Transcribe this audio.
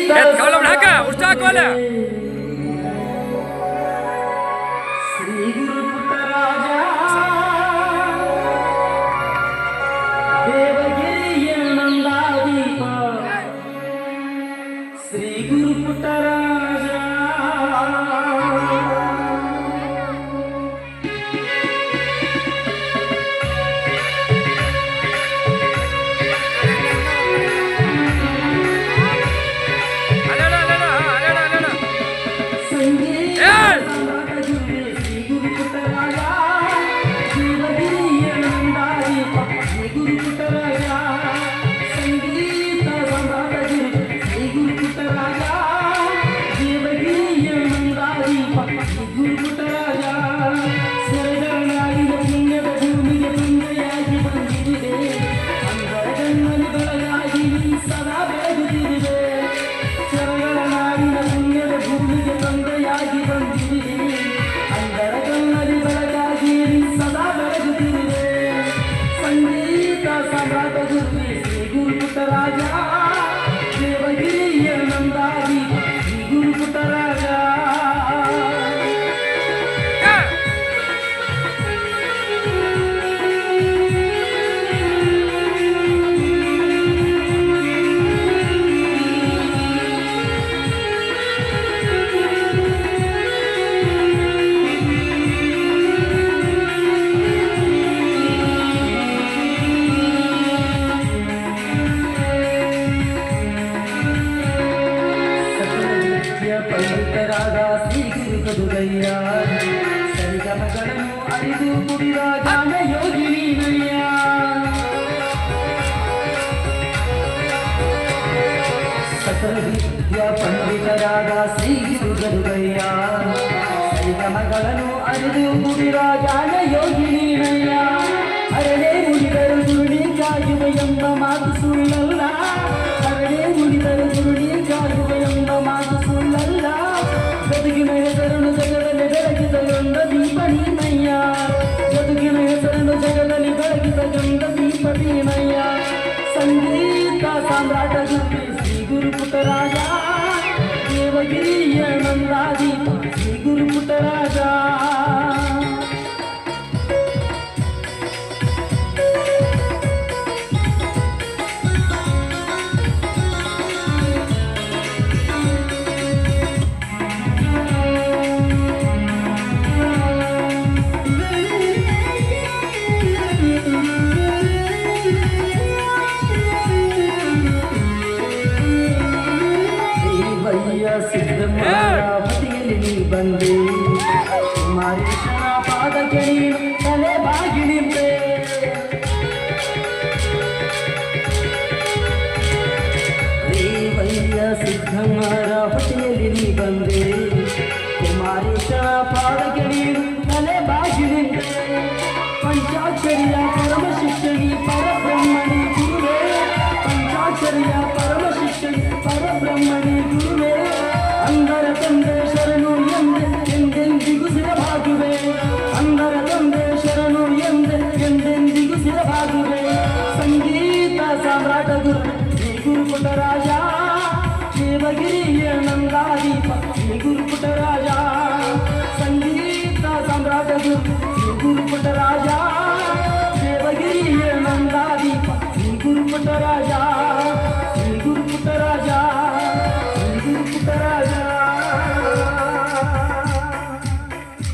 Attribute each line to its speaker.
Speaker 1: कवला बढ़ाका उष्टा Cola
Speaker 2: Shri गुरु पुटराजा देवगिरिय नंदादीप श्री गुरु पुटराजा ಪಂಡಿತರಾದ ಶ್ರೀ ಗುರು ಗದುಗಯ್ಯ ಸರಿಗಮಗಳನ್ನು ಅರಿದು ಕುಡಿದ ಜ್ಞಾನ ಯೋಗಿನಿನಯ್ಯ ಸಕಲ ವಿದ್ಯಾ ಪಂಡಿತರಾದ ಶ್ರೀ ಗುರು ಗದುಗಯ್ಯ ಸರಿಗಮಗಳನ್ನು ಅರಿದು ಕುಡಿದ ಜ್ಞಾನ ಯೋಗಿನಿನಯ್ಯ ಅರಳೆ ಮುಡಿದರು ಗುರುಣಿಗಾಯುವ ಎಂಬ ಮಾತು ಸುಳ್ಳಲ್ಲ ಅರಳೆ ಮುಡಿದರು ಗುರುಣಿಗಾಯುವ ಎಂಬ ಮಾತು ಸುಳ್ಳಲ್ಲ ಗದುಗಿನ ಹೆಸರನ್ನು ಜಗದಲ್ಲಿ ಬೆಳಗಿದ ಗಂಧ ದೀಪ ನೀನಯ್ಯ ಗದುಗಿನ ಹೆಸರನ್ನು ಜಗದಲ್ಲಿ ಬೆಳಗಿದ ಗಂಧ ದೀಪ ನೀನಯ್ಯ ಸಂಗೀತ ಸಾಮ್ರಾಟ ಗುರು ಶ್ರೀ ಗುರು ಪುಟರಾಜ ದೇವಗಿರಿಯ ನಂದಾದೀಪ ಶ್ರೀ ಗುರು ಪುಟರಾಜ ಸಿದ್ಧಮೂರ್ತಿಯಲ್ಲಿ ಬಂದೆ ಕುಮಾರೇಶನ ಪಾದಕ್ಕೆ ನೀನು ತಲೆ ಬಾಗಿ ನಿಂತೆ ದೇವಯ್ಯ ಸಿದ್ಧಮರ ಹೊಟ್ಟೆಯಲ್ಲಿ ಬಂದೆ ಕುಮಾರೇಶನ ಪಾದಕ್ಕೆ ನೀನು ತಲೆ ಬಾಗಿ ನಿಂತೆ ಪಂಚಾಕ್ಷರಿಯ ಪರಮ ಶಿಕ್ಷಣಿ ಪರಬ್ರಹ್ಮಣಿ ಗುರುವೇ ಪಂಚಾಕ್ಷರಿಯ ಪರಮ ಶಿಕ್ಷಣಿ ಪರಬ್ರಹ್ಮಣಿ ಗುರುವೇ ಅಂದರ ತಂದೆ ಶರಣು ಎಂದೆಂದಿಗೂ ಸಿರಬಾಗುವೆ ಅಂದರ ತಂದೆ ಶರಣು ಎಂದೆಂದಿಗೂ ಸಿರಬಾಗುವೆ ಸಂಗೀತ ಸಾಮ್ರಾಟ ಗುರು ಶ್ರೀ ಗುರು ಪುಟರಾಜ ದೇವಗಿರಿಯ ನಂದಾದೀಪ ಶ್ರೀ ಗುರು ಪುಟರಾಜ ಸಂಗೀತ ಸಾಮ್ರಾಟ ಗುರು ಶ್ರೀ ಗುರು ಪುಟರಾಜ ದೇವಗಿರಿಯ ನಂದಾದೀಪ ಶ್ರೀ ಗುರು ಪುಟರಾಜ